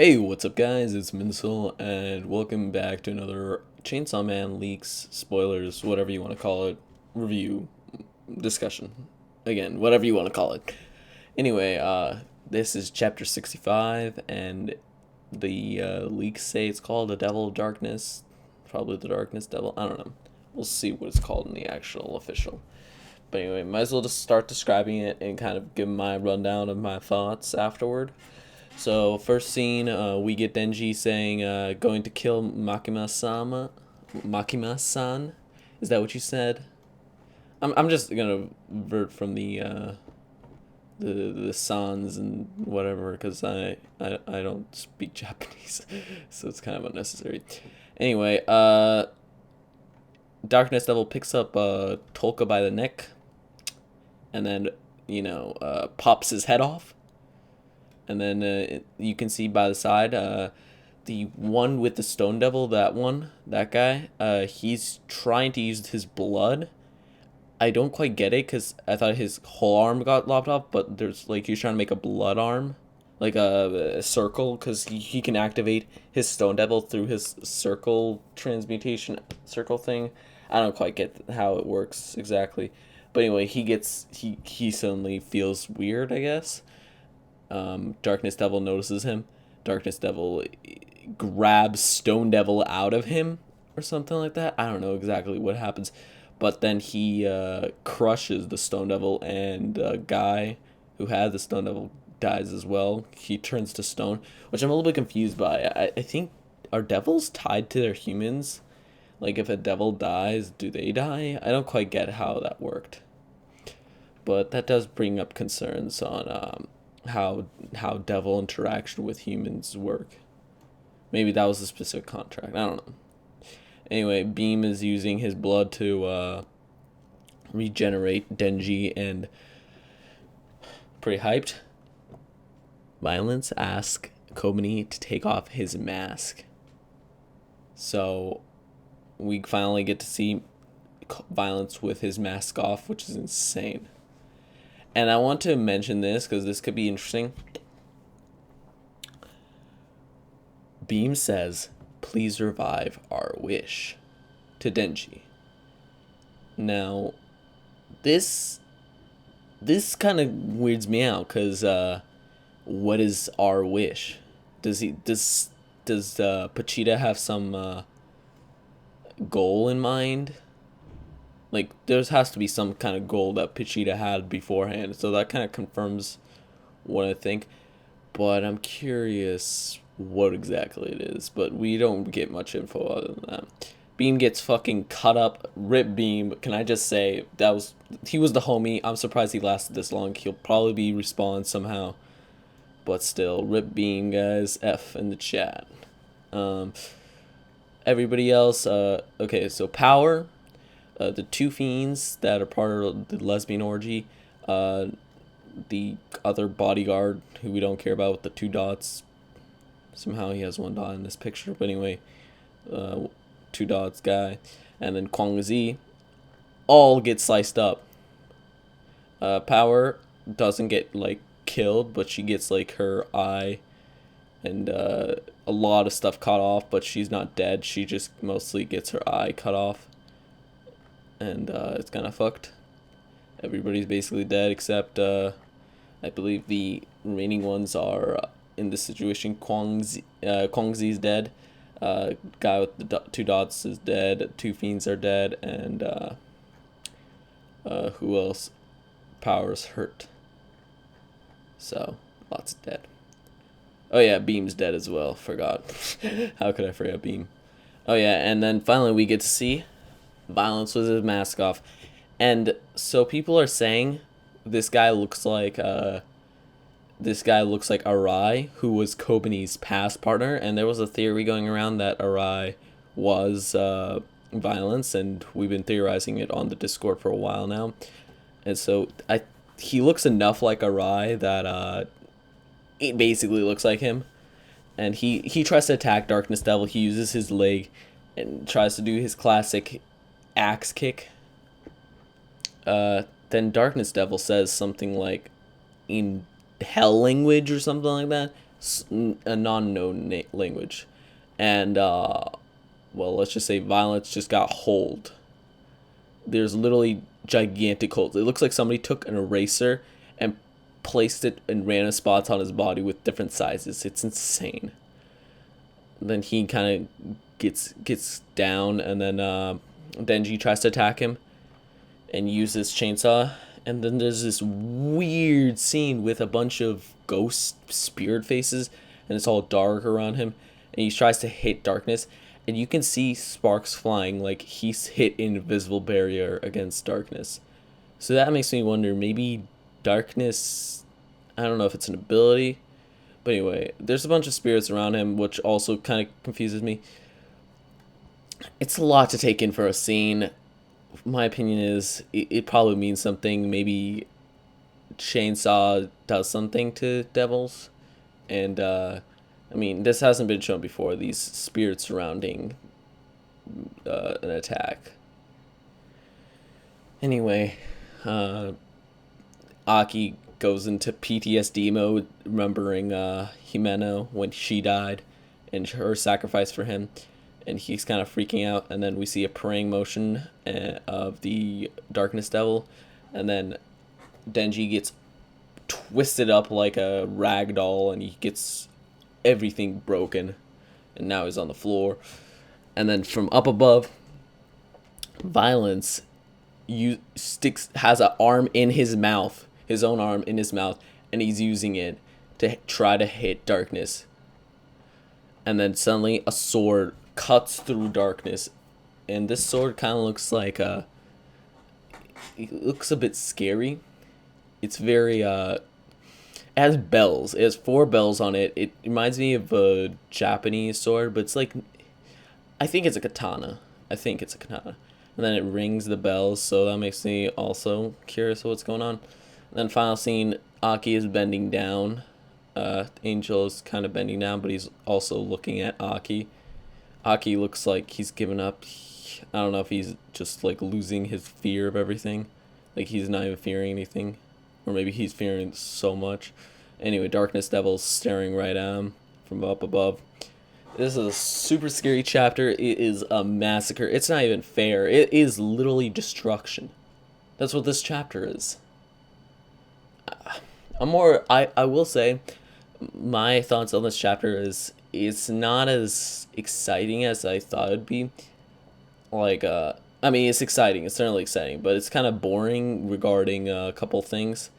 Hey, what's up, guys? It's Minsel, and welcome back to another Chainsaw Man leaks, spoilers, whatever you want to call it, review, discussion. Again, whatever you want to call it. Anyway, this is chapter 65, and the leaks say it's called the Devil of Darkness. Probably the Darkness Devil. I don't know. We'll see what it's called in the actual official. But anyway, might as well just start describing it and kind of give my rundown of my thoughts afterward. So first scene, we get Denji saying, "Going to kill Makima-sama, Makima-san." Is that what you said? I'm just gonna vert from the sans and whatever because I don't speak Japanese, so it's kind of unnecessary. Anyway, Darkness Devil picks up Tolka by the neck, and then pops his head off. And then you can see by the side, the one with the Stone Devil, that guy, he's trying to use his blood. I don't quite get it because I thought his whole arm got lopped off, but there's like he's trying to make a blood arm, like a circle, because he can activate his Stone Devil through his circle transmutation circle thing. I don't quite get how it works exactly, but anyway, he suddenly feels weird, I guess. Darkness Devil notices him. Darkness Devil grabs Stone Devil out of him or something like that. I don't know exactly what happens. But then he crushes the Stone Devil, and the guy who had the Stone Devil dies as well. He turns to stone, which I'm a little bit confused by. I think, are devils tied to their humans? Like, if a devil dies, do they die? I don't quite get how that worked. But that does bring up concerns on how devil interaction with humans work. Maybe that was a specific contract. I don't know. Anyway, Beam is using his blood to regenerate Denji, and pretty hyped. Violence asks Kobani to take off his mask. So we finally get to see Violence with his mask off, which is insane. And I want to mention this because this could be interesting. Beam says, "Please revive our wish," to Denji. Now, this kind of weirds me out because what is our wish? Does Pachita have some goal in mind? Like, there has to be some kind of goal that Pachita had beforehand, so that kind of confirms what I think. But I'm curious what exactly it is, but we don't get much info other than that. Beam gets fucking cut up. Rip Beam. Can I just say, he was the homie. I'm surprised he lasted this long. He'll probably be respawned somehow. But still, Rip Beam, guys. F in the chat. Everybody else, okay, so Power, the two fiends that are part of the lesbian orgy, the other bodyguard who we don't care about with the two dots. Somehow he has one dot in this picture, but anyway, two dots guy, and then Kwang Zi, all get sliced up. Power doesn't get like killed, but she gets like her eye and a lot of stuff cut off, but she's not dead. She just mostly gets her eye cut off, and it's kind of fucked. Everybody's basically dead except I believe the remaining ones are in this situation. Kwang Zi's dead. Guy with the two dots is dead. Two fiends are dead, and who else? Power's hurt. So lots of dead. Oh yeah, Beam's dead as well. Forgot. How could I forget Beam? Oh yeah, and then finally we get to see Violence with his mask off. And so people are saying this guy looks like Arai, who was Kobani's past partner, and there was a theory going around that Arai was Violence, and we've been theorizing it on the Discord for a while now. And so he looks enough like Arai that it basically looks like him. And he tries to attack Darkness Devil. He uses his leg and tries to do his classic axe kick. Then Darkness Devil says something like in hell language or something like that. a non-known language, and well, let's just say violence just got hold. There's literally gigantic holes. It looks like somebody took an eraser and placed it in random spots on his body with different sizes. It's insane. Then he kind of gets down, and then Denji tries to attack him and uses chainsaw. And then there's this weird scene with a bunch of ghost spirit faces, and it's all dark around him. And he tries to hit darkness, and you can see sparks flying like he's hit an invisible barrier against darkness. So that makes me wonder, maybe darkness, I don't know if it's an ability, but anyway, there's a bunch of spirits around him, which also kind of confuses me. It's a lot to take in for a scene. My opinion is it probably means something. Maybe chainsaw does something to devils, and I mean, this hasn't been shown before, these spirits surrounding an attack. Anyway, Aki goes into PTSD mode, remembering Himeno when she died and her sacrifice for him, and he's kind of freaking out. And then we see a praying motion of the Darkness Devil, and then Denji gets twisted up like a rag doll, and he gets everything broken, and now he's on the floor. And then from up above, Violence has an arm in his mouth, his own arm in his mouth, and he's using it to try to hit darkness. And then suddenly a sword cuts through darkness, and this sword kind of looks like it looks a bit scary. It's very it has bells. It has 4 bells on it. It reminds me of a Japanese sword, but it's like, I think it's a katana. And then it rings the bells, so that makes me also curious what's going on. And then final scene, Aki is bending down. Angel is kind of bending down, but he's also looking at Aki. Aki looks like he's given up. I don't know if he's just like losing his fear of everything. Like he's not even fearing anything. Or maybe he's fearing so much. Anyway, Darkness Devil's staring right at him from up above. This is a super scary chapter. It is a massacre. It's not even fair. It is literally destruction. That's what this chapter is. I will say, my thoughts on this chapter is it's not as exciting as I thought it'd be. Like, I mean, it's exciting. It's certainly exciting, but it's kind of boring regarding a couple things.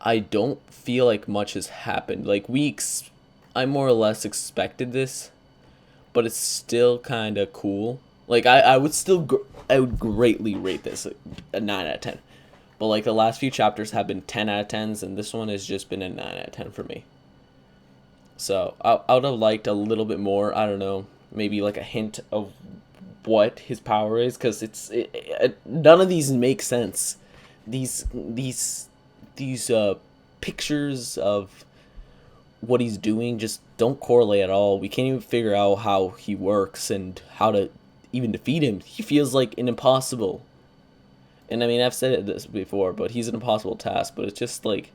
I don't feel like much has happened. Like, I more or less expected this, but it's still kind of cool. Like, I would greatly rate this a 9 out of 10. But, like, the last few chapters have been 10 out of 10s, and this one has just been a 9 out of 10 for me. So, I would have liked a little bit more, I don't know, maybe like a hint of what his power is, because none of these make sense. These pictures of what he's doing just don't correlate at all. We can't even figure out how he works and how to even defeat him. He feels like an impossible. And I mean, I've said this before, but he's an impossible task. But it's just like,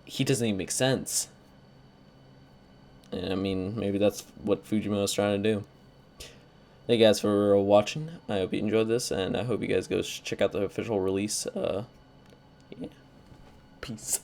he doesn't even make sense. And I mean, maybe that's what Fujimoto's trying to do. Thank you guys for watching. I hope you enjoyed this, and I hope you guys go check out the official release. Yeah. Peace.